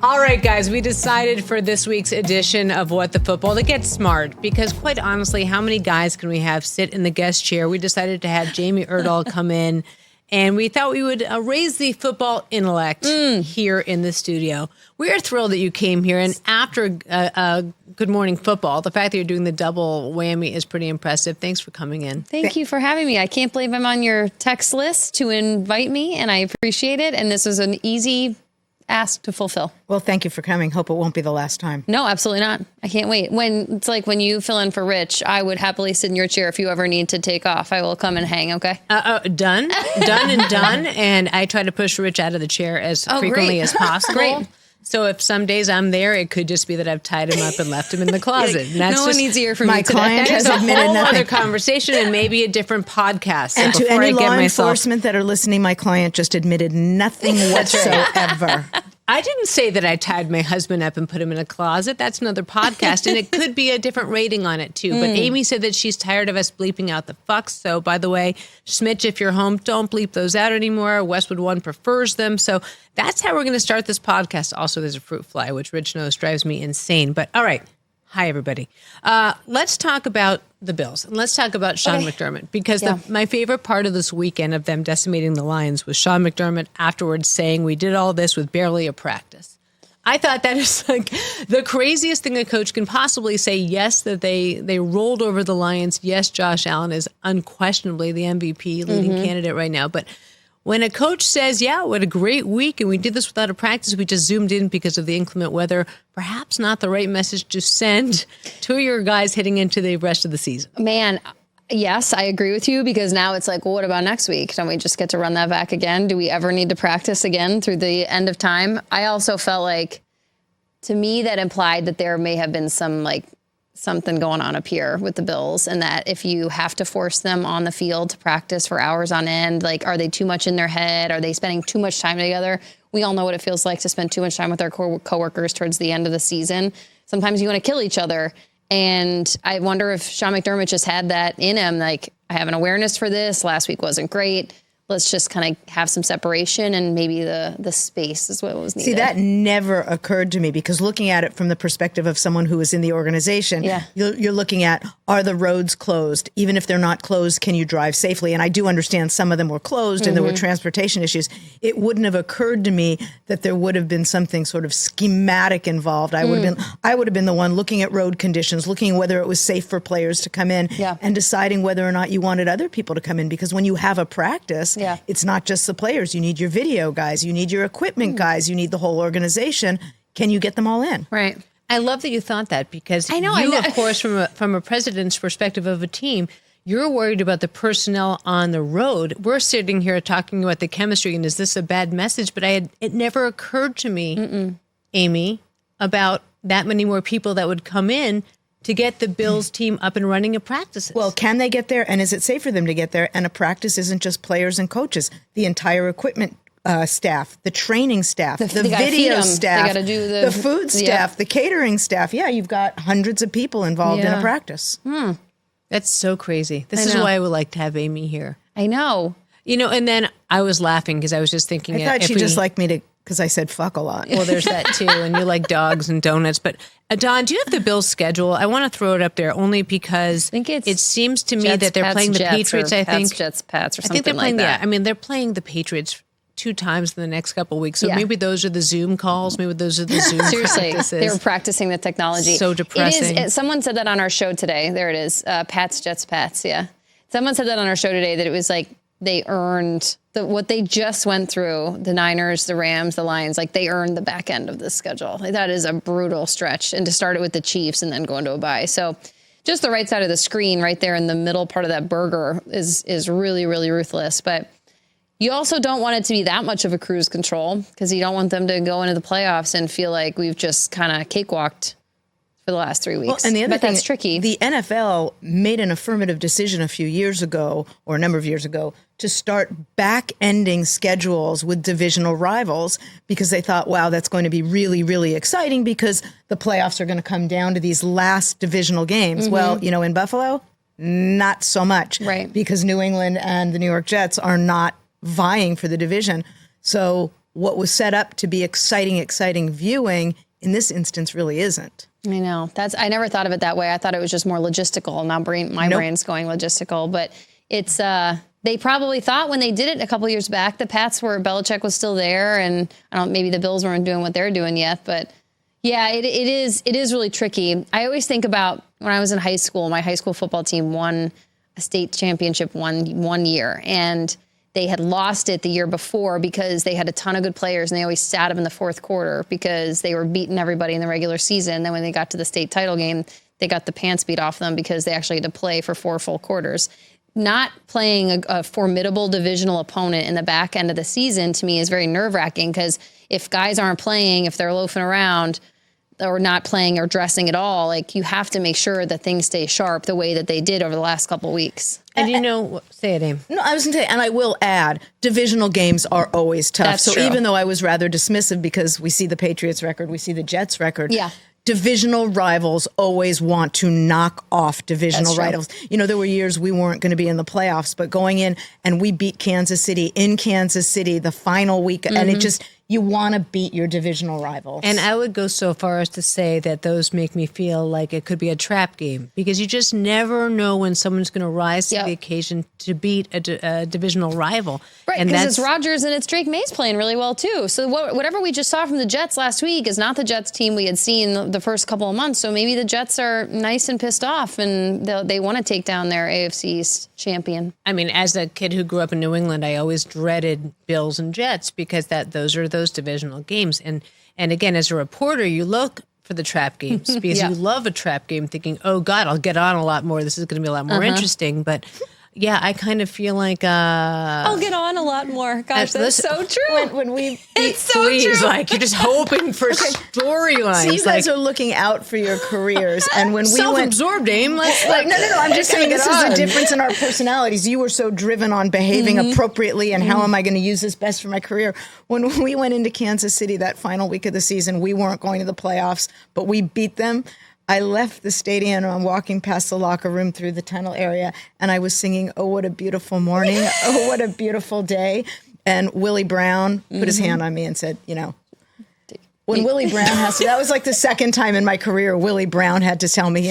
All right, guys, we decided for this week's edition of What the Football to get smart, because quite honestly, how many guys can we have sit in the guest chair? We decided to have Jamie Erdahl come in, and we thought we would raise the football intellect here in the studio. We are thrilled that you came here, and after Good Morning Football, the fact that you're doing the double whammy is pretty impressive. Thanks for coming in. Thank you for having me. I can't believe I'm on your text list to invite me, and I appreciate it, and this was an easy ask to fulfill. Well, thank you for coming. Hope it won't be the last time. No, absolutely not. I can't wait. It's like when you fill in for Rich, I would happily sit in your chair if you ever need to take off. I will come and hang, okay? Done and done. And I try to push Rich out of the chair as frequently as possible. Great. So if some days I'm there, it could just be that I've tied him up and left him in the closet. And that's no one needs to hear from my you today. client That is has a admitted whole nothing. other conversation and maybe a different podcast. And So to before any I get law myself, enforcement that are listening, my client just admitted nothing whatsoever. I didn't say that I tied my husband up and put him in a closet. That's another podcast, and it could be a different rating on it, too. But Amy said that she's tired of us bleeping out the fucks. So, by the way, Smitch, if you're home, don't bleep those out anymore. Westwood One prefers them. So that's how we're going to start this podcast. Also, there's a fruit fly, which Rich knows drives me insane. But all right. Hi, everybody. Let's talk about the Bills. And let's talk about Sean McDermott, because my favorite part of this weekend of them decimating the Lions was Sean McDermott afterwards saying, we did all this with barely a practice. I thought that is like the craziest thing a coach can possibly say. Yes, that they rolled over the Lions. Yes, Josh Allen is unquestionably the MVP leading candidate right now. But when a coach says, yeah, what a great week, and we did this without a practice, we just zoomed in because of the inclement weather, perhaps not the right message to send to your guys heading into the rest of the season. Man, yes, I agree with you, because now it's like, well, what about next week? Don't we just get to run that back again? Do we ever need to practice again through the end of time? I also felt like, to me, that implied that there may have been something going on up here with the Bills, and that if you have to force them on the field to practice for hours on end, like, are they too much in their head? Are they spending too much time together? We all know what it feels like to spend too much time with our coworkers towards the end of the season. Sometimes you want to kill each other. And I wonder if Sean McDermott just had that in him. Like, I have an awareness for this. Last week wasn't great. Let's just kind of have some separation, and maybe the space is what was needed. See, that never occurred to me, because looking at it from the perspective of someone who was in the organization, you're looking at, are the roads closed? Even if they're not closed, can you drive safely? And I do understand some of them were closed and there were transportation issues. It wouldn't have occurred to me that there would have been something sort of schematic involved. I would have been the one looking at road conditions, looking at whether it was safe for players to come in, and deciding whether or not you wanted other people to come in. Because when you have a practice, it's not just the players. You need your video guys. You need your equipment guys. You need the whole organization. Can you get them all in? Right. I love that you thought that, because I know. Of course, from a president's perspective of a team, you're worried about the personnel on the road. We're sitting here talking about the chemistry, and is this a bad message? But it never occurred to me, Amy, about that many more people that would come in to get the Bills team up and running at practices. Well, can they get there? And is it safe for them to get there? And a practice isn't just players and coaches. The entire equipment staff, the training staff, the video staff, the food staff, the catering staff. Yeah, you've got hundreds of people involved in a practice. That's so crazy. This is why I would like to have Amy here. I know. You know, and then I was laughing because I was just thinking. I thought she just liked me to, because I said fuck a lot. Well, there's that too. And you like dogs and donuts. But Don, do you have the Bills schedule? I want to throw it up there only because it seems to me Jets, that they're Pats, playing the Jets, Patriots, or I think. Pats, Jets, Pats, or I think something they're playing, like that. I mean, they're playing the Patriots 2 times in the next couple of weeks. So maybe those are the Zoom calls. Maybe those are the Zoom Seriously, practices. they were practicing the technology. So depressing. Someone said that on our show today. There it is. Pats, Jets, Pats. Yeah. Someone said that on our show today, that it was like they earned what they just went through, the Niners, the Rams, the Lions, like they earned the back end of this schedule. Like, that is a brutal stretch. And to start it with the Chiefs and then go into a bye. So just the right side of the screen right there in the middle part of that burger is really, really ruthless. But you also don't want it to be that much of a cruise control, because you don't want them to go into the playoffs and feel like we've just kind of cakewalked for the last 3 weeks. Well, and the other thing, that's tricky. The NFL made an affirmative decision a few years ago, or a number of years ago, to start back-ending schedules with divisional rivals, because they thought, wow, that's going to be really, really exciting, because the playoffs are going to come down to these last divisional games. Well, you know, in Buffalo, not so much. Right. Because New England and the New York Jets are not vying for the division. So what was set up to be exciting viewing in this instance really isn't. I know. I never thought of it that way. I thought it was just more logistical. Now my brain's going logistical, but it's they probably thought when they did it a couple years back, the Pats Belichick was still there, and maybe the Bills weren't doing what they're doing yet, but yeah, it is really tricky. I always think about when I was in high school, my high school football team won a state championship one year, and they had lost it the year before because they had a ton of good players, and they always sat them in the fourth quarter because they were beating everybody in the regular season. Then when they got to the state title game, they got the pants beat off them because they actually had to play for 4 full quarters. Not playing a formidable divisional opponent in the back end of the season, to me, is very nerve-wracking, because if guys aren't playing, if they're loafing around or not playing or dressing at all, like, you have to make sure that things stay sharp the way that they did over the last couple of weeks. And say it, Aim. No, I was going to say, and I will add, divisional games are always tough. That's true. Even though I was rather dismissive because we see the Patriots record, we see the Jets record. Yeah. Divisional rivals always want to knock off divisional rivals. There were years we weren't going to be in the playoffs, but going in and we beat Kansas City in Kansas City the final week. And it just, you want to beat your divisional rivals. And I would go so far as to say that those make me feel like it could be a trap game, because you just never know when someone's going to rise to the occasion to beat a divisional rival. Right, because it's Rodgers and it's Drake May's playing really well too. So whatever we just saw from the Jets last week is not the Jets team we had seen the first couple of months. So maybe the Jets are nice and pissed off, and they want to take down their AFC East champion. I mean, as a kid who grew up in New England, I always dreaded Bills and Jets because those are those divisional games. And again, as a reporter, you look for the trap games because you love a trap game, thinking, oh God, I'll get on a lot more. This is going to be a lot more interesting. But yeah, I kind of feel like I'll get on a lot more. Gosh, that's so true. When we it's so please, true. like, you're just hoping for storylines. So you guys are looking out for your careers, and when we self-absorbed, Aim. No. I'm just saying this is the difference in our personalities. You were so driven on behaving appropriately and how am I going to use this best for my career. When we went into Kansas City that final week of the season, we weren't going to the playoffs, but we beat them. I left the stadium and I'm walking past the locker room through the tunnel area, and I was singing, "Oh, what a beautiful morning. Oh, what a beautiful day." And Willie Brown put his hand on me and said, when Willie Brown has to, that was like the second time in my career Willie Brown had to tell me,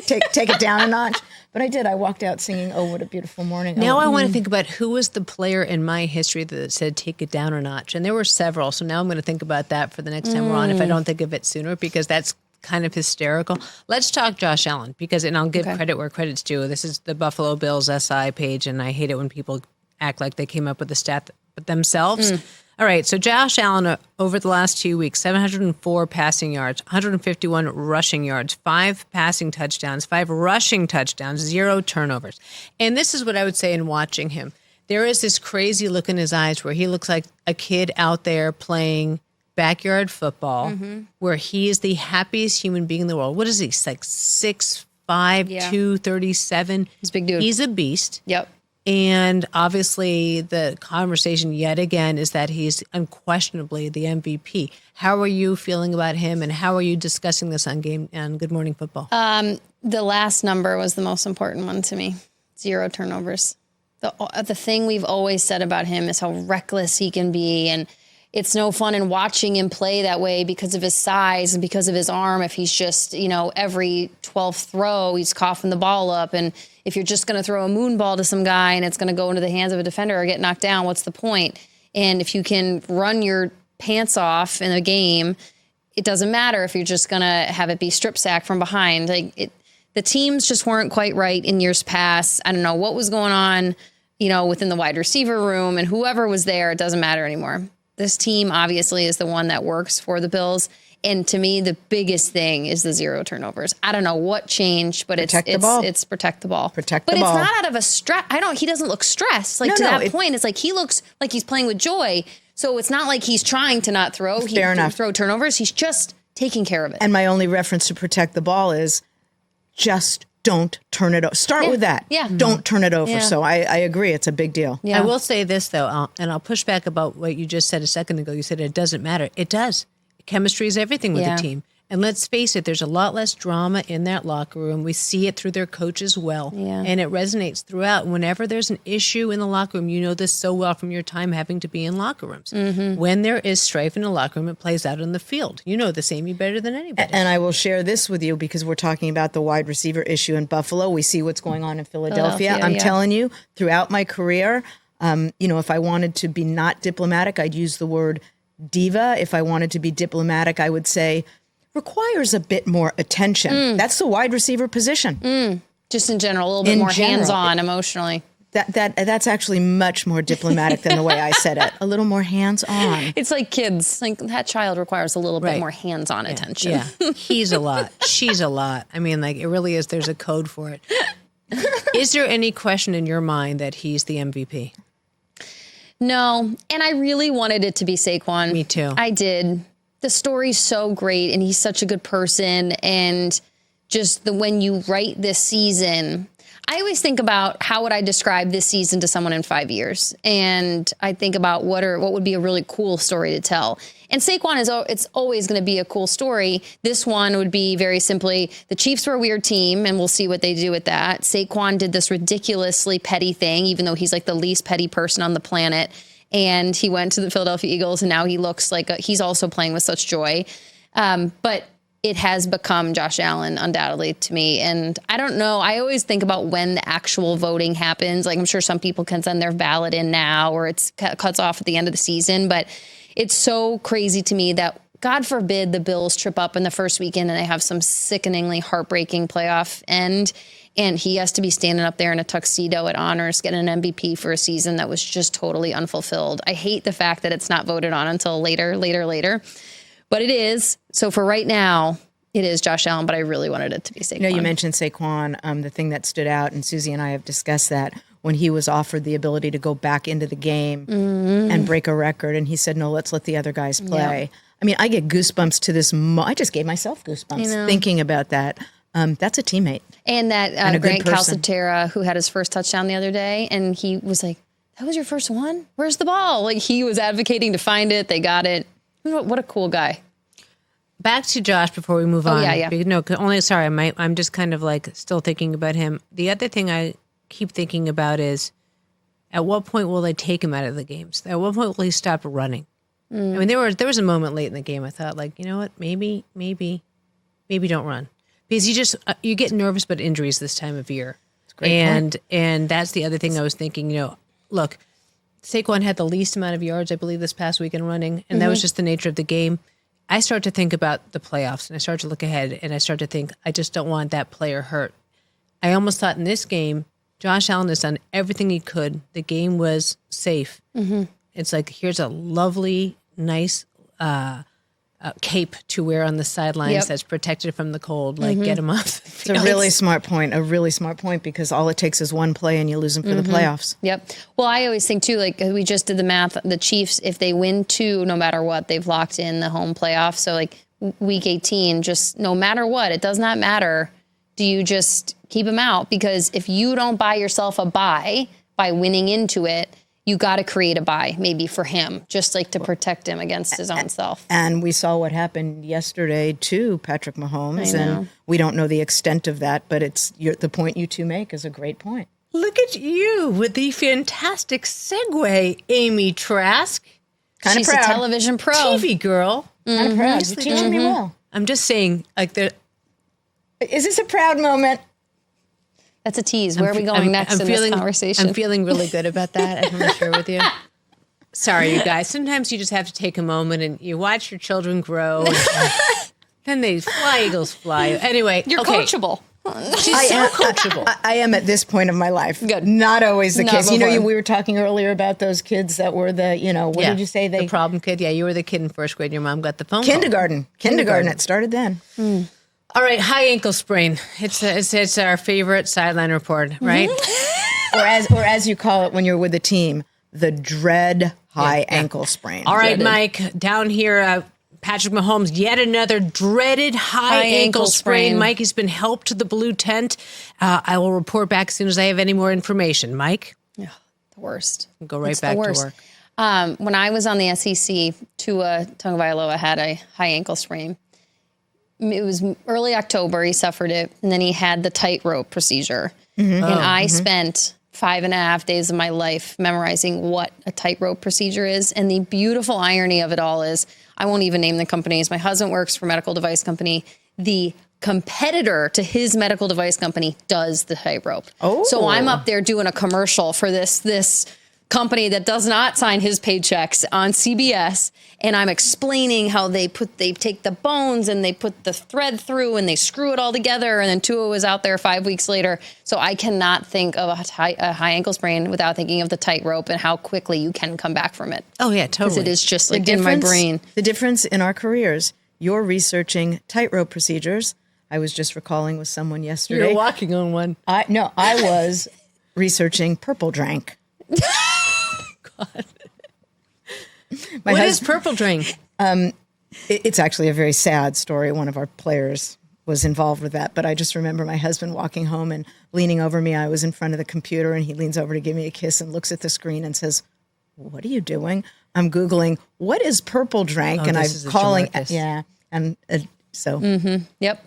take it down a notch. But I did. I walked out singing, "Oh, what a beautiful morning." Now I want to think about who was the player in my history that said, "Take it down a notch." And there were several. So now I'm going to think about that for the next time we're on, if I don't think of it sooner, because that's kind of hysterical. Let's talk Josh Allen, and I'll give credit where credit's due. This is the Buffalo Bills SI page, and I hate it when people act like they came up with the stat themselves. All right, so Josh Allen over the last 2 weeks, 704 passing yards, 151 rushing yards, 5 passing touchdowns, 5 rushing touchdowns, 0 turnovers. And this is what I would say in watching him. There is this crazy look in his eyes where he looks like a kid out there playing backyard football, where he is the happiest human being in the world. What is he? He's like 6'5", 237. He's a big dude. He's a beast. Yep. And obviously the conversation yet again is that he's unquestionably the MVP. How are you feeling about him, and how are you discussing this on Good Morning Football? The last number was the most important one to me. 0 turnovers. The thing we've always said about him is how reckless he can be, and it's no fun in watching him play that way because of his size and because of his arm. If he's just, every 12th throw, he's coughing the ball up. And if you're just going to throw a moon ball to some guy and it's going to go into the hands of a defender or get knocked down, what's the point? And if you can run your pants off in a game, it doesn't matter if you're just going to have it be strip sack from behind. The teams just weren't quite right in years past. I don't know what was going on, within the wide receiver room, and whoever was there, it doesn't matter anymore. This team obviously is the one that works for the Bills. And to me, the biggest thing is the 0 turnovers. I don't know what changed, but it's protect the ball. Protect the ball. But it's not out of a stress. He doesn't look stressed. That point, it's like he looks like he's playing with joy. So it's not like he's trying to not throw. Fair enough. Throw turnovers. He's just taking care of it. And my only reference to protect the ball is just don't turn it over. Start with that. Yeah. Don't turn it over. Yeah. So I agree. It's a big deal. Yeah. I will say this, though, and I'll push back about what you just said a second ago. You said it doesn't matter. It does. Chemistry is everything with a team. And let's face it, there's a lot less drama in that locker room. We see it through their coach as well. Yeah. And it resonates throughout. Whenever there's an issue in the locker room, you know this so well from your time having to be in locker rooms. When there is strife in a locker room, it plays out on the field. You know this, Amy, better than anybody. And I will share this with you because we're talking about the wide receiver issue in Buffalo. We see what's going on in Philadelphia. I'm telling you, throughout my career, if I wanted to be not diplomatic, I'd use the word diva. If I wanted to be diplomatic, I would say requires a bit more attention. That's the wide receiver position. Just in general, a little bit more hands-on emotionally. That's actually much more diplomatic than the way I said it. A little more hands-on. It's like kids. Like that child requires a little bit more hands-on attention. Yeah, he's a lot. She's a lot. I mean, like it really is. There's a code for it. Is there any question in your mind that he's the MVP? No, and I really wanted it to be Saquon. Me too. I did. The story's so great, and he's such a good person. And just when you write this season, I always think about how would I describe this season to someone in 5 years, and I think about what would be a really cool story to tell. And Saquon it's always going to be a cool story. This one would be very simply the Chiefs were a weird team, and we'll see what they do with that. Saquon did this ridiculously petty thing, even though he's like the least petty person on the planet. And he went to the Philadelphia Eagles, and now he looks like he's also playing with such joy. But it has become Josh Allen, undoubtedly, to me. And I don't know. I always think about when the actual voting happens. Like, I'm sure some people can send their ballot in now, or it's cuts off at the end of the season. But it's so crazy to me that, God forbid, the Bills trip up in the first weekend and they have some sickeningly heartbreaking playoff end. And he has to be standing up there in a tuxedo at honors, getting an MVP for a season that was just totally unfulfilled. I hate the fact that it's not voted on until later. But it is. So for right now, it is Josh Allen, but I really wanted it to be Saquon. You mentioned Saquon. The thing that stood out, and Suzy and I have discussed that, when he was offered the ability to go back into the game and break a record, and he said, no, let's let the other guys play. Yeah. I mean, I get goosebumps to this. I just gave myself goosebumps thinking about that. That's a teammate. And that Grant Calcaterra, who had his first touchdown the other day, and he was like, that was your first one? Where's the ball? Like, he was advocating to find it. They got it. What a cool guy. Back to Josh before we move on. Yeah. No, I'm just kind of like still thinking about him. The other thing I keep thinking about is, at what point will they take him out of the games? At what point will he stop running? I mean, there was a moment late in the game I thought, like, you know what, maybe don't run. Because you get nervous about injuries this time of year. That's a great point. And that's the other thing I was thinking, look, Saquon had the least amount of yards, I believe, this past weekend running, and that was just the nature of the game. I start to think about the playoffs, and I start to look ahead, and I start to think, I just don't want that player hurt. I almost thought in this game, Josh Allen has done everything he could. The game was safe. It's like, here's a lovely, nice cape to wear on the sidelines that's protected from the cold. Like, get him off the field. It's a really smart point, because all it takes is one play and you lose them for the playoffs. Yep. Well, I always think, too, like, we just did the math. The Chiefs, if they win 2, no matter what, they've locked in the home playoff. So, like, week 18, just no matter what, it does not matter. Do you just keep them out? Because if you don't buy yourself a bye by winning into it, you got to create a bye, maybe for him, just like to protect him against his own self. And we saw what happened yesterday to Patrick Mahomes, and we don't know the extent of that, but the point you two make is a great point. Look at you with the fantastic segue, Amy Trask. She's a television pro. TV girl. Kind of proud. You're teaching me well. I'm just saying, like, is this a proud moment? That's a tease. Where are we going next in this conversation? I'm feeling really good about that. I want to share with you. Sorry, you guys. Sometimes you just have to take a moment and you watch your children grow. Then they fly, eagles fly. Anyway, you're coachable. She's so coachable. I am at this point of my life. Good. Not always the case. We were talking earlier about those kids that were the, what did you say? The problem kid. Yeah, you were the kid in first grade. Your mom got the phone Kindergarten. It started then. All right, high ankle sprain. It's our favorite sideline report, right? or as you call it when you're with the team, the dread high ankle sprain. All right, Mike, down here, Patrick Mahomes, yet another dreaded high ankle sprain. Mike has been helped to the blue tent. I will report back as soon as I have any more information. Mike? Yeah, the worst. Go right back to work. When I was on the SEC, Tua Tagovailoa had a high ankle sprain. it was early October, he suffered it, and then he had the tightrope procedure. And I spent 5.5 days of my life memorizing what a tightrope procedure is. And the beautiful irony of it all is, I won't even name the companies. My husband works for a medical device company. The competitor to his medical device company does the tightrope. So I'm up there doing a commercial for this company that does not sign his paychecks on CBS, and I'm explaining how they take the bones and they put the thread through and they screw it all together, and then Tua was out there 5 weeks later. So I cannot think of a high ankle sprain without thinking of the tightrope and how quickly you can come back from it. Oh yeah, totally. Because it is just like in my brain. The difference in our careers, you're researching tightrope procedures. I was just recalling with someone yesterday. You're walking on one. I was researching purple drank. God. What is purple drink? It's actually a very sad story. One of our players was involved with that, but I just remember my husband walking home and leaning over me. I was in front of the computer, and he leans over to give me a kiss and looks at the screen and says, "What are you doing?" I'm Googling, what is purple drank? And I'm calling. Yeah. And so. Yep.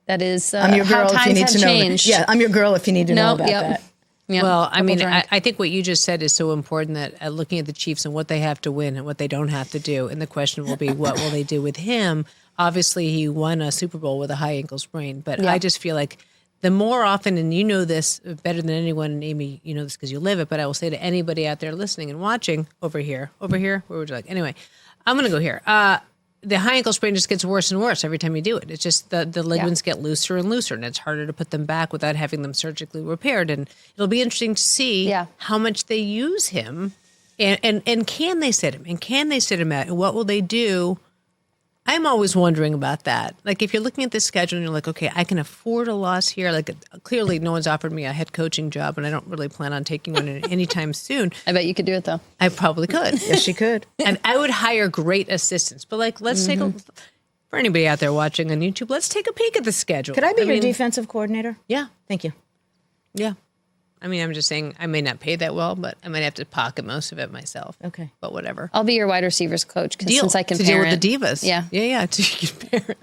That is I'm your girl if you need to know. Changed. Yeah, I'm your girl if you need to know about that. Yep. Well, I mean, I think what you just said is so important, that looking at the Chiefs and what they have to win and what they don't have to do. And the question will be, what will they do with him? Obviously, he won a Super Bowl with a high ankle sprain. But I just feel like the more often, and you know this better than anyone, and Amy, you know this because you live it, but I will say to anybody out there listening and watching, over here, where would you like? Anyway, I'm going to go here. The high ankle sprain just gets worse and worse every time you do it. It's just the ligaments get looser and looser, and it's harder to put them back without having them surgically repaired. And it'll be interesting to see how much they use him, and can they sit him, and can they sit him out, and what will they do? I'm always wondering about that. Like, if you're looking at this schedule and you're like, okay, I can afford a loss here. Like, clearly no one's offered me a head coaching job, and I don't really plan on taking one anytime soon. I bet you could do it, though. I probably could. Yes, you could. And I would hire great assistants. But, like, let's take for anybody out there watching on YouTube, let's take a peek at the schedule. Could I be your defensive coordinator? Yeah. Thank you. Yeah. I mean, I'm just saying I may not pay that well, but I might have to pocket most of it myself. Okay. But whatever. I'll be your wide receivers coach since I can to parent. deal with the divas. Yeah. Yeah. To parent.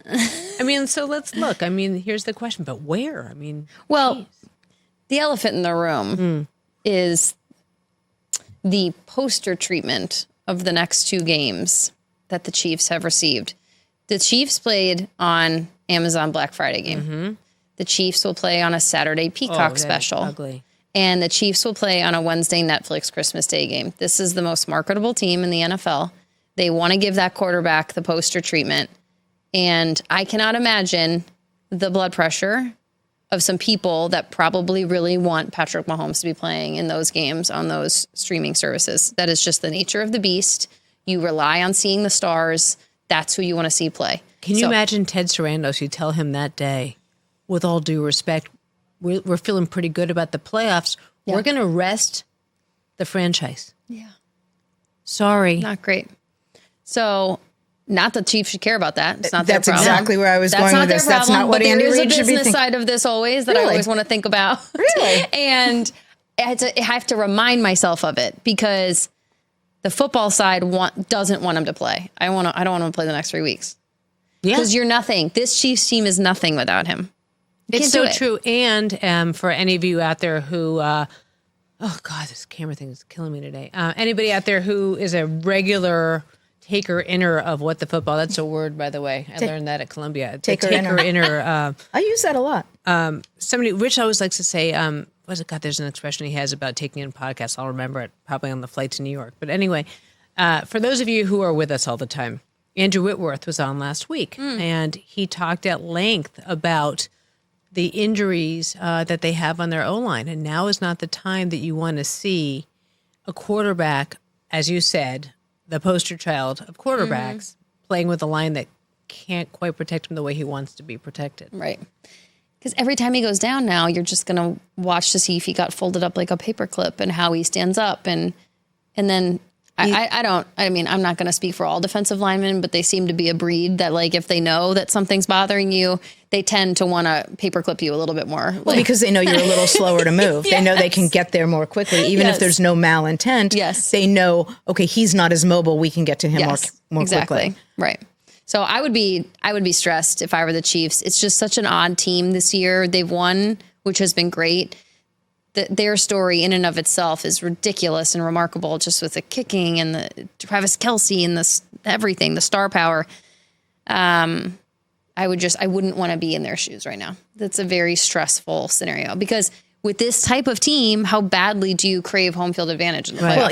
I mean, so let's look. I mean, here's the question, but where? I mean, well, the elephant in the room is the poster treatment of the next two games that the Chiefs have received. The Chiefs played on Amazon Black Friday game. The Chiefs will play on a Saturday Peacock special. Ugly. And the Chiefs will play on a Wednesday Netflix Christmas Day game. This is the most marketable team in the NFL. They want to give that quarterback the poster treatment. And I cannot imagine the blood pressure of some people that probably really want Patrick Mahomes to be playing in those games on those streaming services. That is just the nature of the beast. You rely on seeing the stars. That's who you want to see play. Can you imagine Ted Sarandos? You tell him that day, with all due respect, we're feeling pretty good about the playoffs. Yeah. We're going to rest the franchise. Yeah. Sorry. Not great. So, not the Chiefs should care about that. It's not That's their problem. exactly where I was going with this. That's not what Andy Reid should be thinking. There is a business side of this always that I always want to think about. Really? And I have to remind myself of it because the football side doesn't want him to play. I don't want him to play the next 3 weeks. Yeah. Because you're nothing. This Chiefs team is nothing without him. It's so true. And for any of you out there who, oh God, this camera thing is killing me today. Anybody out there who is a regular taker-inner of what the football, that's a word, by the way. I learned that at Columbia. Taker-inner. I use that a lot. Rich always likes to say, there's an expression he has about taking in podcasts. I'll remember it probably on the flight to New York. But anyway, for those of you who are with us all the time, Andrew Whitworth was on last week, and he talked at length about the injuries that they have on their O-line. And now is not the time that you want to see a quarterback, as you said, the poster child of quarterbacks, playing with a line that can't quite protect him the way he wants to be protected. Right. Because every time he goes down now, you're just going to watch to see if he got folded up like a paperclip and how he stands up. And then I'm not going to speak for all defensive linemen, but they seem to be a breed that, like, if they know that something's bothering you, they tend to want to paperclip you a little bit more. Well, because they know you're a little slower to move. Yes. They know they can get there more quickly. Even if there's no malintent, they know, okay, he's not as mobile. We can get to him more quickly. Right. So I would be stressed if I were the Chiefs. It's just such an odd team this year. They've won, which has been great. Their story in and of itself is ridiculous and remarkable, just with the kicking and the Travis Kelce and everything, the star power. I wouldn't want to be in their shoes right now. That's a very stressful scenario because with this type of team, how badly do you crave home field advantage in the playoffs? Well,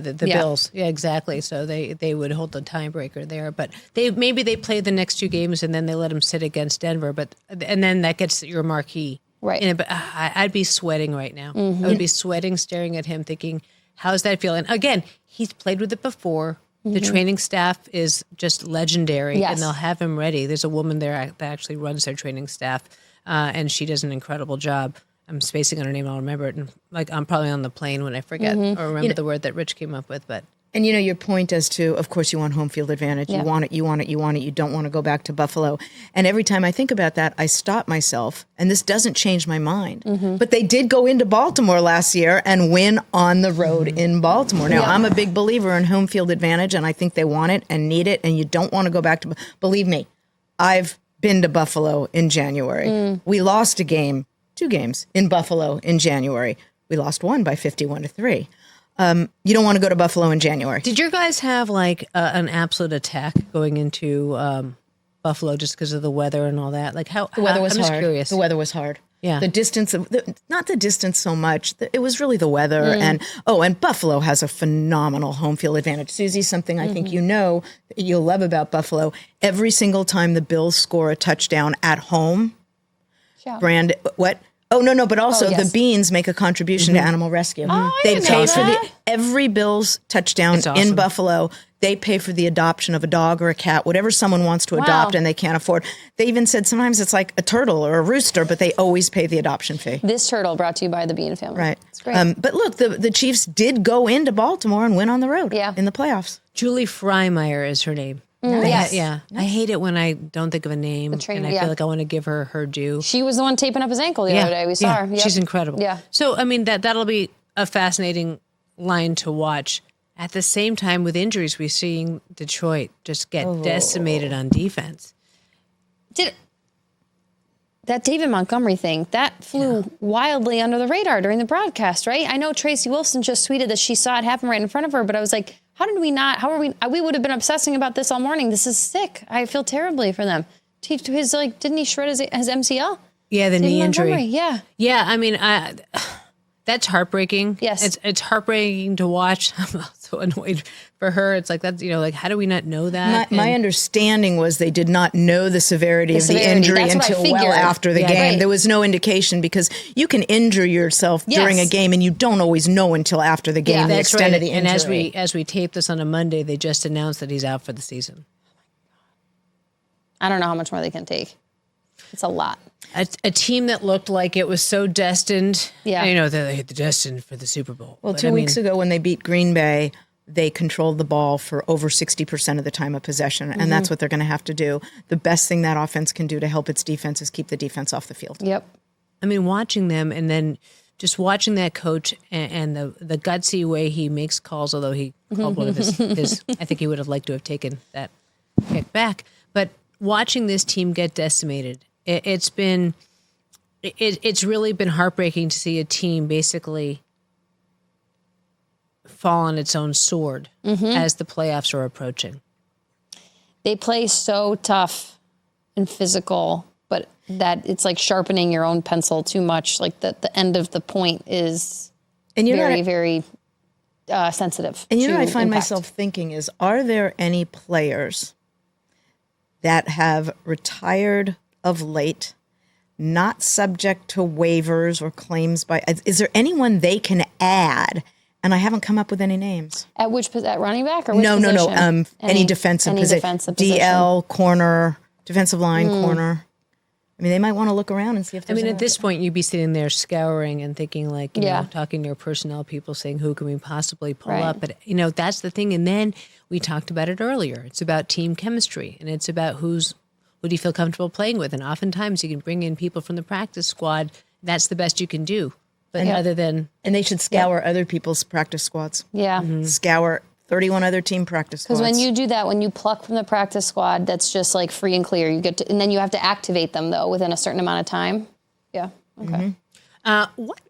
the Bills. Yeah, exactly. So they would hold the tiebreaker there, but maybe they play the next 2 games and then they let them sit against Denver, and then that gets your marquee. Right. But I'd be sweating right now. I would be sweating, staring at him, thinking, how's that feeling? Again, he's played with it before. The training staff is just legendary, and they'll have him ready. There's a woman there that actually runs their training staff, and she does an incredible job. I'm spacing on her name. I'll remember it. And I'm probably on the plane when I forget or remember the word that Rich came up with, but. And your point as to, of course, you want home field advantage. You want it. You don't want to go back to Buffalo. And every time I think about that, I stop myself. And this doesn't change my mind. But they did go into Baltimore last year and win on the road in Baltimore. Now, I'm a big believer in home field advantage, and I think they want it and need it. And you don't want to go back to. Believe me, I've been to Buffalo in January. We lost 2 games in Buffalo in January. We lost one by 51-3. You don't want to go to Buffalo in January. Did your guys have an absolute attack going into Buffalo just because of the weather and all that? How the weather was I'm hard. Just curious. The weather was hard. Yeah. The distance, not the distance so much. It was really the weather. And Buffalo has a phenomenal home field advantage. Suzy, something I think you'll love about Buffalo. Every single time the Bills score a touchdown at home, what? Oh, no, but also the Beans make a contribution to animal rescue. They pay for every Bills touchdown in Buffalo. They pay for the adoption of a dog or a cat, whatever someone wants to adopt and they can't afford. They even said sometimes it's like a turtle or a rooster, but they always pay the adoption fee. This turtle brought to you by the Bean family. Right. It's great. But look, the Chiefs did go into Baltimore and win on the road in the playoffs. Julie Freimeyer is her name. Yes. Yeah. I hate it when I don't think of a name and I feel like I want to give her due. She was the one taping up his ankle the other day. We saw her. Yep. She's incredible. Yeah. So, I mean, that'll be a fascinating line to watch. At the same time, with injuries, we're seeing Detroit just get decimated on defense. That David Montgomery thing, that flew wildly under the radar during the broadcast, right? I know Tracy Wilson just tweeted that she saw it happen right in front of her, but I was like, we would have been obsessing about this all morning. This is sick. I feel terribly for them. Didn't he shred his MCL? Yeah, the knee injury. Montgomery, yeah. Yeah, I mean, that's heartbreaking. Yes. It's heartbreaking to watch. I'm so annoyed for her. It's like, that's, how do we not know that? My understanding was they did not know the severity of the injury until well after the game. Right. There was no indication because you can injure yourself during a game and you don't always know until after the game the extent of the injury. And as we tape this on a Monday, they just announced that he's out for the season. I don't know how much more they can take. It's a lot. A team that looked like it was so destined. Yeah. They're destined for the Super Bowl. Well, 2 weeks ago when they beat Green Bay, they controlled the ball for over 60% of the time of possession, and that's what they're going to have to do. The best thing that offense can do to help its defense is keep the defense off the field. Yep. I mean, watching them and then just watching that coach and the gutsy way he makes calls, although he called one of his I think he would have liked to have taken that kick back. But watching this team get decimated, it's really been heartbreaking to see a team basically fall on its own sword as the playoffs are approaching. They play so tough and physical, but that it's like sharpening your own pencil too much. Like the end of the point is very sensitive. And I find myself thinking is, are there any players that have retired of late, not subject to waivers or claims is there anyone they can add? And I haven't come up with any names. At running back or which No. position? Any defensive position. DL, corner, defensive line, corner. I mean, they might want to look around and see if there's at this point, you'd be sitting there scouring and thinking talking to your personnel people saying, who can we possibly pull up? But, that's the thing. And then we talked about it earlier. It's about team chemistry and it's about who do you feel comfortable playing with? And oftentimes you can bring in people from the practice squad. That's the best you can do. But other than... And they should scour other people's practice squads. Yeah. Scour 31 other team practice squads. Because when you do that, when you pluck from the practice squad, that's just like free and clear. You get to, and then you have to activate them though within a certain amount of time. Yeah. Okay.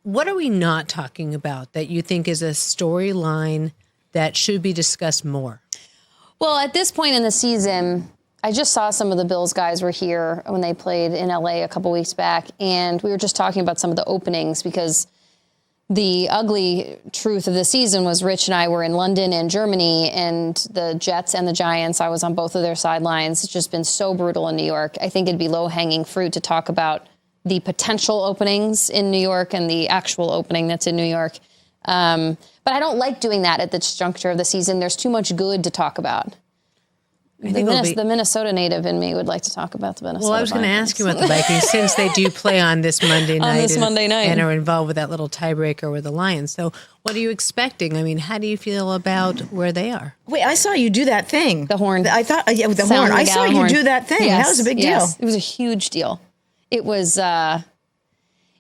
What are we not talking about that you think is a storyline that should be discussed more? Well, at this point in the season, I just saw some of the Bills guys were here when they played in LA a couple weeks back, and we were just talking about some of the openings because the ugly truth of the season was Rich and I were in London and Germany, and the Jets and the Giants, I was on both of their sidelines. It's just been so brutal in New York. I think it'd be low-hanging fruit to talk about the potential openings in New York and the actual opening that's in New York. But I don't like doing that at this juncture of the season. There's too much good to talk about. The Minnesota native in me would like to talk about the Minnesota. Well, I was going to ask you about the Vikings since they do play on this Monday night. And are involved with that little tiebreaker with the Lions. So what are you expecting? I mean, how do you feel about where they are? Wait, I saw you do that thing. The horn. I thought, with the horn. I saw you do that thing. Yes, that was a big deal. It was a huge deal. It was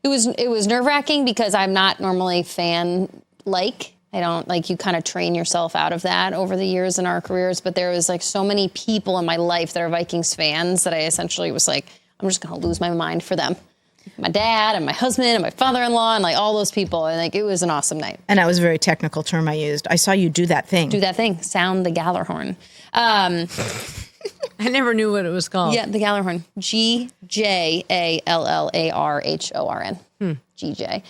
nerve-wracking because I'm not normally fan-like. I don't, like, you kind of train yourself out of that over the years in our careers, but there was like so many people in my life that are Vikings fans that I essentially was like, I'm just going to lose my mind for them. My dad and my husband and my father-in-law and like all those people. And like, it was an awesome night. And that was a very technical term I used. I saw you do that thing. Do that thing. Sound the Gallarhorn. I never knew what it was called. Yeah, the Gallarhorn. GJALLARHORN. GJ.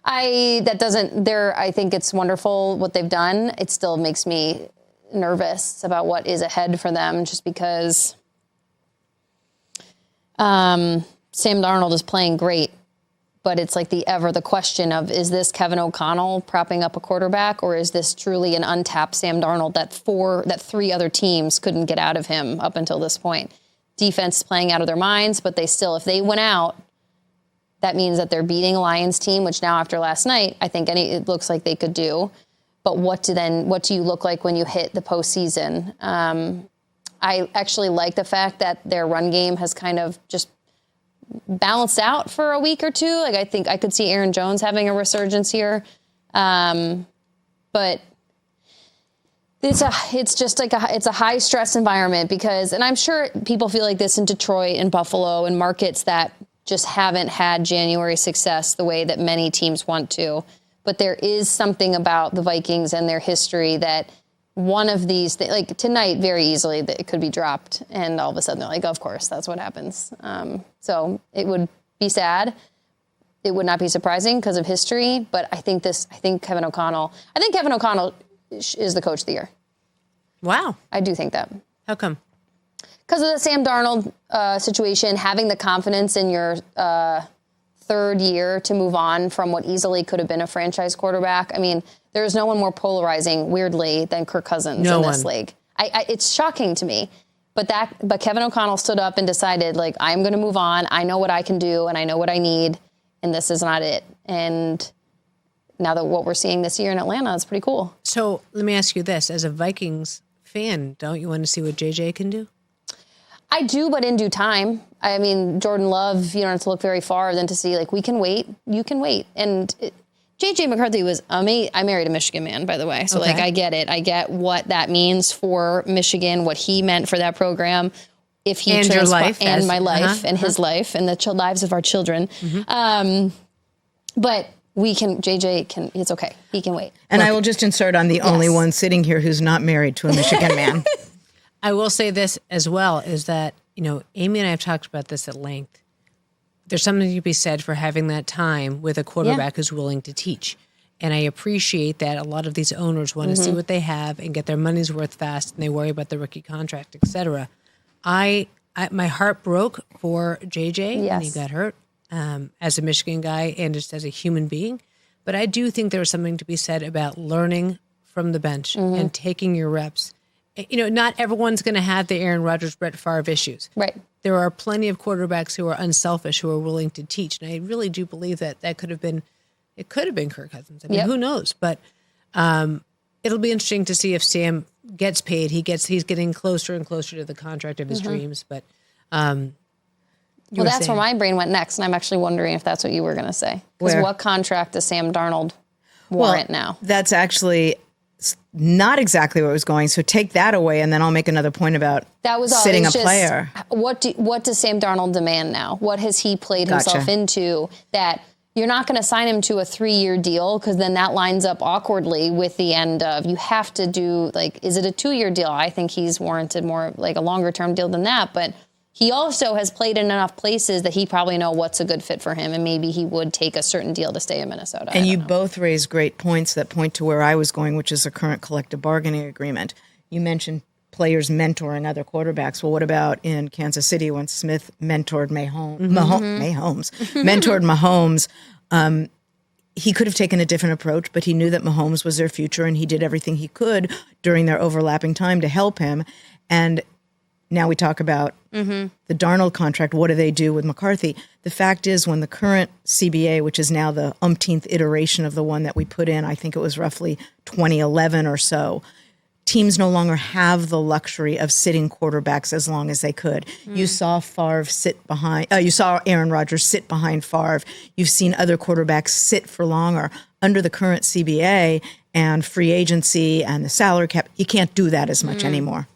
I think it's wonderful what they've done. It still makes me nervous about what is ahead for them just because Sam Darnold is playing great, but it's like the question of, is this Kevin O'Connell propping up a quarterback, or is this truly an untapped Sam Darnold that three other teams couldn't get out of him up until this point? Defense is playing out of their minds, but they still, if they went out, that means that they're beating a Lions team, which now after last night, I think it looks like they could do. But what do you look like when you hit the postseason? I actually like the fact that their run game has kind of just balanced out for a week or two. Like, I think I could see Aaron Jones having a resurgence here. But it's a high stress environment because, and I'm sure people feel like this in Detroit and Buffalo and markets that just haven't had January success the way that many teams want to. But there is something about the Vikings and their history that one of these, like tonight, very easily, it could be dropped. And all of a sudden they're like, of course, that's what happens. So it would be sad. It would not be surprising because of history. But I think Kevin O'Connell is the coach of the year. Wow. I do think that. How come? Because of the Sam Darnold situation, having the confidence in your third year to move on from what easily could have been a franchise quarterback. I mean, there's no one more polarizing, weirdly, than Kirk Cousins in this league. It's shocking to me. But Kevin O'Connell stood up and decided, like, I'm going to move on. I know what I can do, and I know what I need, and this is not it. And now that what we're seeing this year in Atlanta is pretty cool. So let me ask you this. As a Vikings fan, don't you want to see what JJ can do? I do, but in due time. I mean, Jordan Love, you don't have to look very far than to see, like, we can wait. You can wait. And JJ McCarthy was amazing. I married a Michigan man, by the way. So, like, I get it. I get what that means for Michigan, what he meant for that program. If he and your life. And my life and his life and the lives of our children. Mm-hmm. But JJ can, it's okay. He can wait. And I will just insert, I'm the only one sitting here who's not married to a Michigan man. I will say this as well, is that, Amy and I have talked about this at length. There's something to be said for having that time with a quarterback who's willing to teach. And I appreciate that a lot of these owners want to see what they have and get their money's worth fast, and they worry about the rookie contract, et cetera. My heart broke for JJ when he got hurt as a Michigan guy and just as a human being. But I do think there was something to be said about learning from the bench and taking your reps. Not everyone's going to have the Aaron Rodgers, Brett Favre issues. Right. There are plenty of quarterbacks who are unselfish, who are willing to teach. And I really do believe that could have been Kirk Cousins. I mean, who knows? But it'll be interesting to see if Sam gets paid. He's getting closer and closer to the contract of his dreams. But that's where my brain went next. And I'm actually wondering if that's what you were going to say. Because what contract does Sam Darnold warrant now? That's actually not exactly where it was going. So take that away, and then I'll make another point about that was all, sitting a player. What does Sam Darnold demand now? What has he played himself into that you're not going to sign him to a 3-year deal, because then that lines up awkwardly with the end of, you have to do, like, is it a 2-year deal? I think he's warranted more like a longer term deal than that, but he also has played in enough places that he probably know what's a good fit for him, and maybe he would take a certain deal to stay in Minnesota. And you both raise great points that point to where I was going, which is a current collective bargaining agreement. You mentioned players mentoring other quarterbacks. Well, what about in Kansas City when Smith mentored Mahomes? Mentored Mahomes. He could have taken a different approach, but he knew that Mahomes was their future, and he did everything he could during their overlapping time to help him. And now we talk about the Darnold contract. What do they do with McCarthy? The fact is, when the current CBA, which is now the umpteenth iteration of the one that we put in, I think it was roughly 2011 or so, teams no longer have the luxury of sitting quarterbacks as long as they could. You saw you saw Aaron Rodgers sit behind Favre. You've seen other quarterbacks sit for longer. Under the current CBA and free agency and the salary cap, you can't do that as much anymore.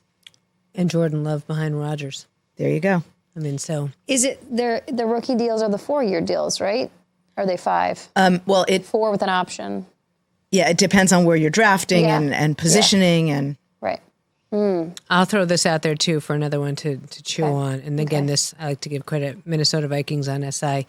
And Jordan Love behind Rodgers. There you go. I mean, so. Is it the rookie deals are the 4-year deals, right? Or are they 5? 4 with an option. Yeah, it depends on where you're drafting and positioning and. Right. I'll throw this out there too for another one to chew on. And again, this, I like to give credit, Minnesota Vikings on SI.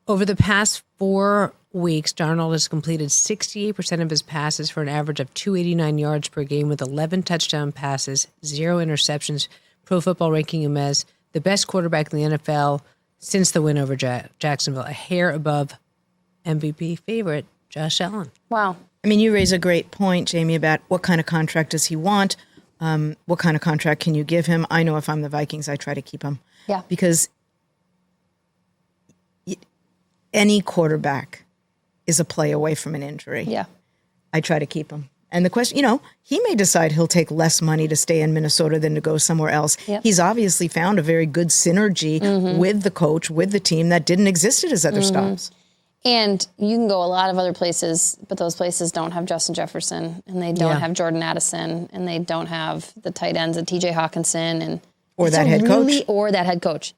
Over the past 4 weeks, Darnold has completed 68% of his passes for an average of 289 yards per game with 11 touchdown passes, 0 interceptions. Pro Football Ranking him as the best quarterback in the NFL since the win over Jacksonville, a hair above MVP favorite Josh Allen. Wow. I mean, you raise a great point, Jamie, about what kind of contract does he want? What kind of contract can you give him? I know if I'm the Vikings, I try to keep him. Yeah. Because any quarterback is a play away from an injury. Yeah. I try to keep him. And the question, he may decide he'll take less money to stay in Minnesota than to go somewhere else. Yep. He's obviously found a very good synergy with the coach, with the team that didn't exist at his other stops. And you can go a lot of other places, but those places don't have Justin Jefferson, and they don't have Jordan Addison, and they don't have the tight ends of TJ Hawkinson or that head coach.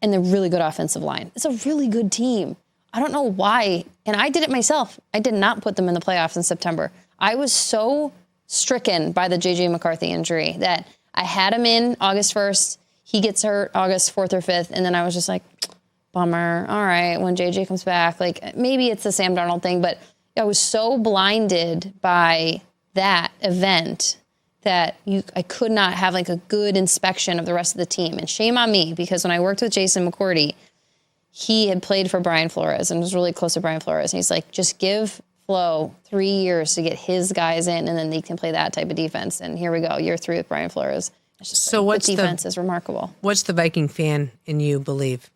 And the really good offensive line. It's a really good team. I don't know why. And I did it myself. I did not put them in the playoffs in September. I was so stricken by the JJ McCarthy injury that I had him in August 1st. He gets hurt August 4th or 5th. And then I was just like, bummer. All right, when JJ comes back, like maybe it's the Sam Darnold thing, but I was so blinded by that event that I could not have like a good inspection of the rest of the team. And shame on me, because when I worked with Jason McCourty, he had played for Brian Flores and was really close to Brian Flores. And he's like, just give Flo 3 years to get his guys in, and then they can play that type of defense. And here we go, year 3 with Brian Flores. It's just so the defense is remarkable. What's the Viking fan in you believe?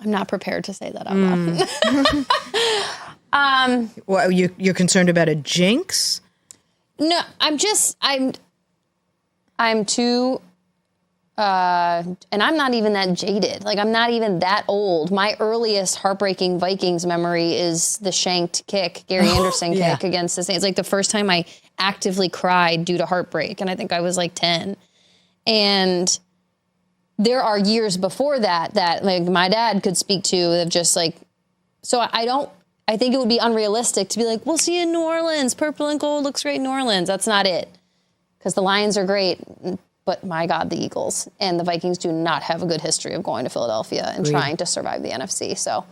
I'm not prepared to say that out loud. Well, you're concerned about a jinx? No, I'm too, and I'm not even that jaded. Like, I'm not even that old. My earliest heartbreaking Vikings memory is the shanked kick, Gary Anderson kick against the Saints. Like the first time I actively cried due to heartbreak, and I think I was like 10. And there are years before that like my dad could speak to of just like, so I think it would be unrealistic to be like, we'll see you in New Orleans. Purple and gold looks great in New Orleans. That's not it. Because the Lions are great, but my God, the Eagles and the Vikings do not have a good history of going to Philadelphia and trying to survive the NFC. So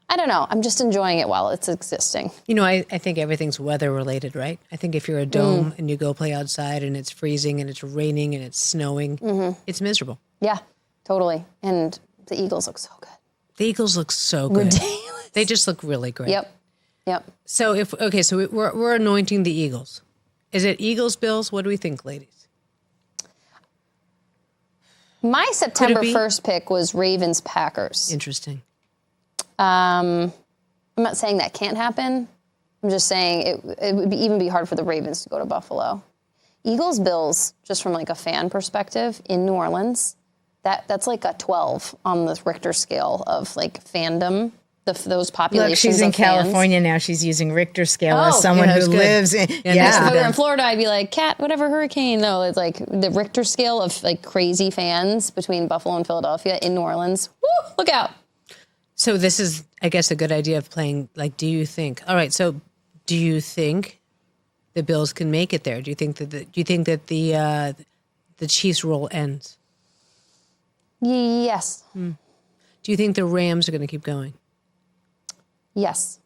I don't know. I'm just enjoying it while it's existing. I think everything's weather related, right? I think if you're a dome and you go play outside and it's freezing and it's raining and it's snowing, it's miserable. Yeah, totally. And the Eagles look so good. The Eagles look so good. Ridiculous. They just look really great. Yep. So we're anointing the Eagles. Is it Eagles, Bills? What do we think, ladies? My September 1st pick was Ravens, Packers. Interesting. I'm not saying that can't happen. I'm just saying it would even be hard for the Ravens to go to Buffalo. Eagles, Bills, just from like a fan perspective in New Orleans, that's like a 12 on the Richter scale of like fandom. those populations. Look, she's in of fans. California now. She's using Richter scale as someone who lives in. If we were in Florida, I'd be like, Cat, whatever hurricane. No, it's like the Richter scale of like crazy fans between Buffalo and Philadelphia in New Orleans. Woo, look out. So this is, I guess, a good idea of playing. Like, do you think? All right. So, do you think the Bills can make it there? Do you think that the Chiefs' role ends? Yes. Do you think the Rams are going to keep going? Yes.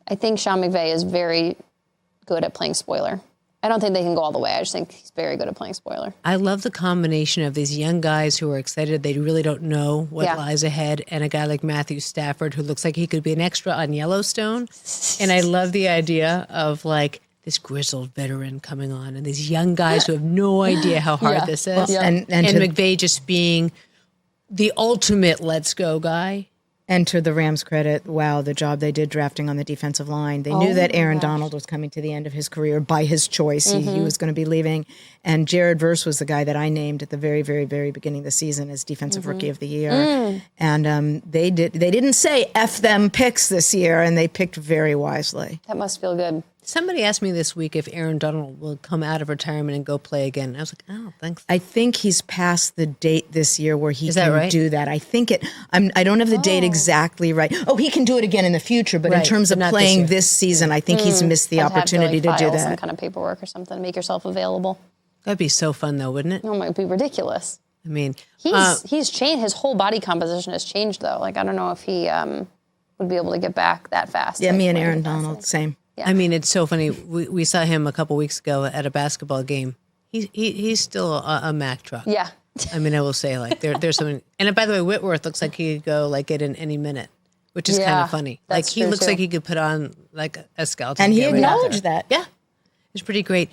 I think Sean McVay is very good at playing spoiler. I don't think they can go all the way. I just think he's very good at playing spoiler. I love the combination of these young guys who are excited. They really don't know what lies ahead. And a guy like Matthew Stafford who looks like he could be an extra on Yellowstone. And I love the idea of like this grizzled veteran coming on and these young guys who have no idea how hard this is. And McVay just being the ultimate let's go guy. And to the Rams' credit, wow, the job they did drafting on the defensive line. They knew that Aaron Donald was coming to the end of his career by his choice. He was going to be leaving. And Jared Verse was the guy that I named at the very, very, very beginning of the season as Defensive Rookie of the Year. And they didn't say F them picks this year, and they picked very wisely. That must feel good. Somebody asked me this week if Aaron Donald will come out of retirement and go play again. I was like, I don't think so. I think he's past the date this year where he can do that. I think I don't have the date exactly right. Oh, he can do it again in the future, but in terms of playing this season, I think he's missed the opportunity to do that. Some kind of paperwork or something, make yourself available. That'd be so fun, though, wouldn't it? Oh, it might be ridiculous. I mean, he's changed. His whole body composition has changed, though. Like, I don't know if he would be able to get back that fast. Yeah, me and Aaron Donald, same. Yeah. I mean, it's so funny. We saw him a couple weeks ago at a basketball game. He's still a Mack truck. Yeah. I mean, I will say, like, there's something. And by the way, Whitworth looks like he could go, like, it in any minute, which is kind of funny. Like, he looks like he could put on, like, a skeleton. And he acknowledged that. Yeah. It's pretty great.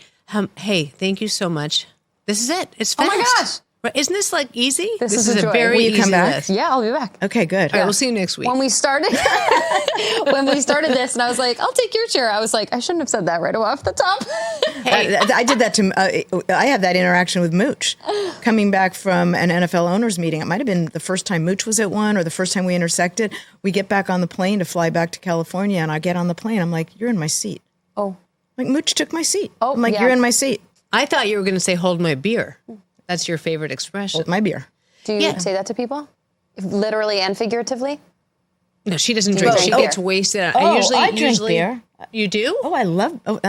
Hey, thank you so much. This is it. It's fast. Oh, my gosh. Right. Isn't this like easy? This is a very easy come back? list. Yeah, I'll be back. Okay, good. All right, we'll see you next week. When we started this, and I was like, I'll take your chair. I was like, I shouldn't have said that right off the top. Hey, I did that I had that interaction with Mooch coming back from an NFL owners meeting. It might have been the first time Mooch was at one or the first time we intersected. We get back on the plane to fly back to California, and I get on the plane. I'm like, you're in my seat. Oh. Like, Mooch took my seat. Oh, I'm like, you're in my seat. I thought you were going to say, hold my beer. That's your favorite expression. Hold my beer. Do you say that to people? Literally and figuratively? No, she doesn't drink. She gets wasted. I drink beer. You do? Oh, I love. What?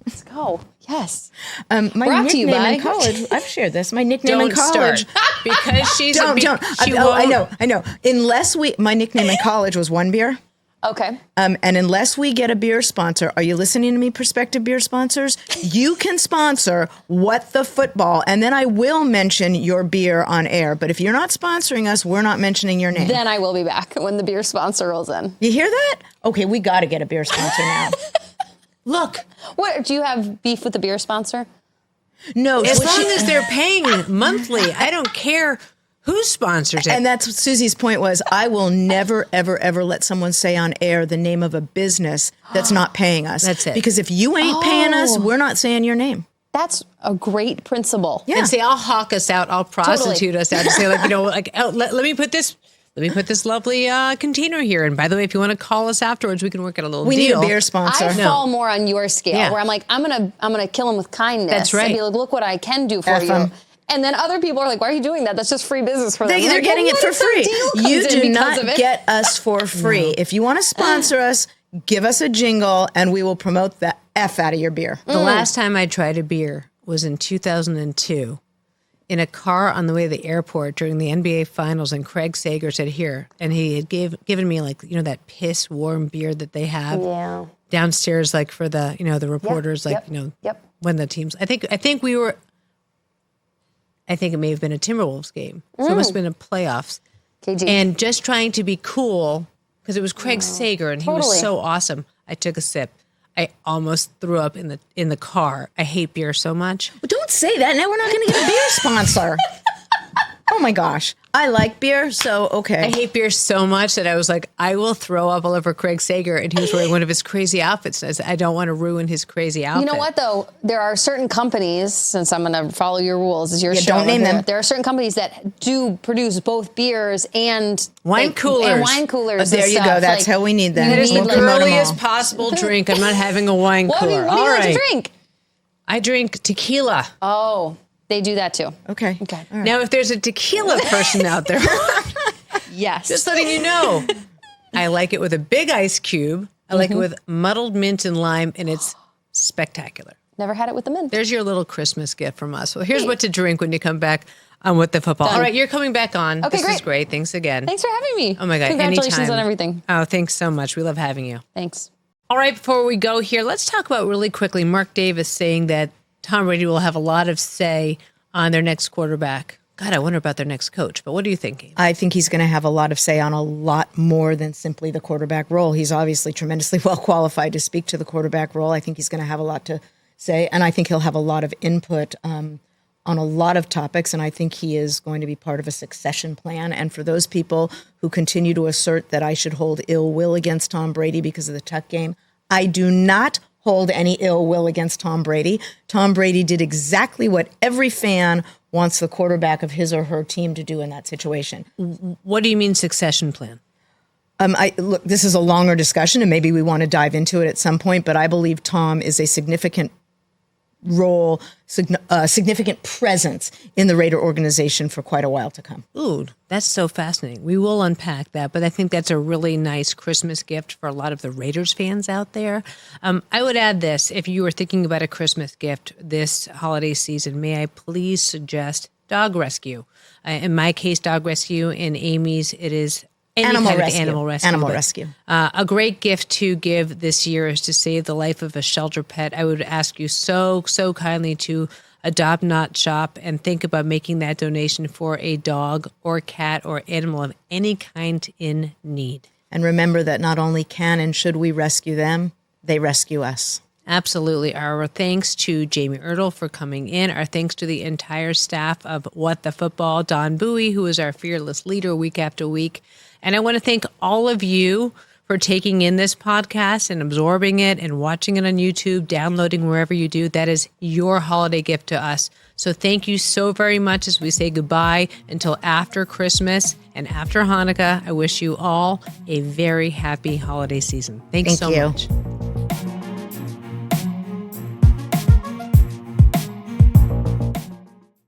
Let's go. Yes. My Brought to you nickname by- in college. I've shared this. My nickname in Don't college. start. Because she's Don't. I know. Unless my nickname in college was One Beer. Okay. And unless we get a beer sponsor, are you listening to me, prospective beer sponsors? You can sponsor What the Football, and then I will mention your beer on air. But if you're not sponsoring us, we're not mentioning your name. Then I will be back when the beer sponsor rolls in. You hear that? Okay, we got to get a beer sponsor now. Look. What, do you have beef with the beer sponsor? No. As long as they're paying monthly, I don't care who sponsors it. And that's what Suzy's point was. I will never, ever, ever let someone say on air the name of a business that's not paying us. That's it. Because if you ain't paying us, we're not saying your name. That's a great principle. Yeah. And say, I'll hawk us out. I'll prostitute us out. To say, like, let me put this lovely container here. And by the way, if you want to call us afterwards, we can work out a little We deal. need a beer sponsor. I fall more on your scale, where I'm like, I'm gonna kill him with kindness. That's right. And be like, look what I can do for F you. 'em. And then other people are like, why are you doing that? That's just free business for them. They're Like, getting well, it for what if their free. deal comes You in do because not of it? get us for free. If you want to sponsor us, give us a jingle and we will promote the F out of your beer. The last time I tried a beer was in 2002 in a car on the way to the airport during the NBA Finals, and Craig Sager said, here, and he had given me, like, that piss warm beer that they have downstairs, like, for the, the reporters, when the teams, I think it may have been a Timberwolves game. So it must have been a playoffs. KG. And just trying to be cool, because it was Craig Sager, and he was so awesome. I took a sip. I almost threw up in the car. I hate beer so much. Well, don't say that. Now we're not going to get a beer sponsor. Oh my gosh. I like beer, so okay. I hate beer so much that I was like, I will throw up all over Craig Sager, and he was wearing one of his crazy outfits. And I said, I don't want to ruin his crazy outfit. You know what, though? There are certain companies, since I'm going to follow your rules, is your show. Don't name them. There are certain companies that do produce both beers and wine coolers. And wine coolers. There you go. That's how we need that. That is the We'll promote 'em girliest all. possible drink. I'm not having a wine What do cooler. you All like right. to drink? I drink tequila. Oh, they do that too. Okay. Okay. All right. Now, if there's a tequila person out there, Yes. just letting you know, I like it with a big ice cube. I like it with muddled mint and lime, and it's spectacular. Never had it with the mint. There's your little Christmas gift from us. Well, here's what to drink when you come back on With the Football. Done. All right, you're coming back on. Okay, this great. is great. Thanks again. Thanks for having me. Oh, my God. Congratulations anytime. on everything. Oh, thanks so much. We love having you. Thanks. All right, before we go here, let's talk about really quickly Mark Davis saying that Tom Brady will have a lot of say on their next quarterback. God, I wonder about their next coach, but what are you thinking? I think he's going to have a lot of say on a lot more than simply the quarterback role. He's obviously tremendously well qualified to speak to the quarterback role. I think he's going to have a lot to say, and I think he'll have a lot of input on a lot of topics, and I think he is going to be part of a succession plan. And for those people who continue to assert that I should hold ill will against Tom Brady because of the Tuck game, I do not hold any ill will against Tom Brady. Tom Brady did exactly what every fan wants the quarterback of his or her team to do in that situation. What do you mean succession plan? Look, this is a longer discussion, and maybe we want to dive into it at some point, but I believe Tom is a significant role, significant presence in the Raider organization for quite a while to come. Ooh, that's so fascinating. We will unpack that, but I think that's a really nice Christmas gift for a lot of the Raiders fans out there. I would add this. If you were thinking about a Christmas gift this holiday season, may I please suggest dog rescue? In my case, dog rescue. In Amy's, it is animal rescue. Animal rescue. A great gift to give this year is to save the life of a shelter pet. I would ask you so kindly to adopt, not shop, and think about making that donation for a dog or cat or animal of any kind in need. And remember that not only can and should we rescue them, they rescue us. Absolutely. Our thanks to Jamie Erdahl for coming in. Our thanks to the entire staff of What the Football, Don Bowie, who is our fearless leader week after week. And I want to thank all of you for taking in this podcast and absorbing it and watching it on YouTube, downloading wherever you do. That is your holiday gift to us. So thank you so very much as we say goodbye until after Christmas and after Hanukkah. I wish you all a very happy holiday season. Thanks so much.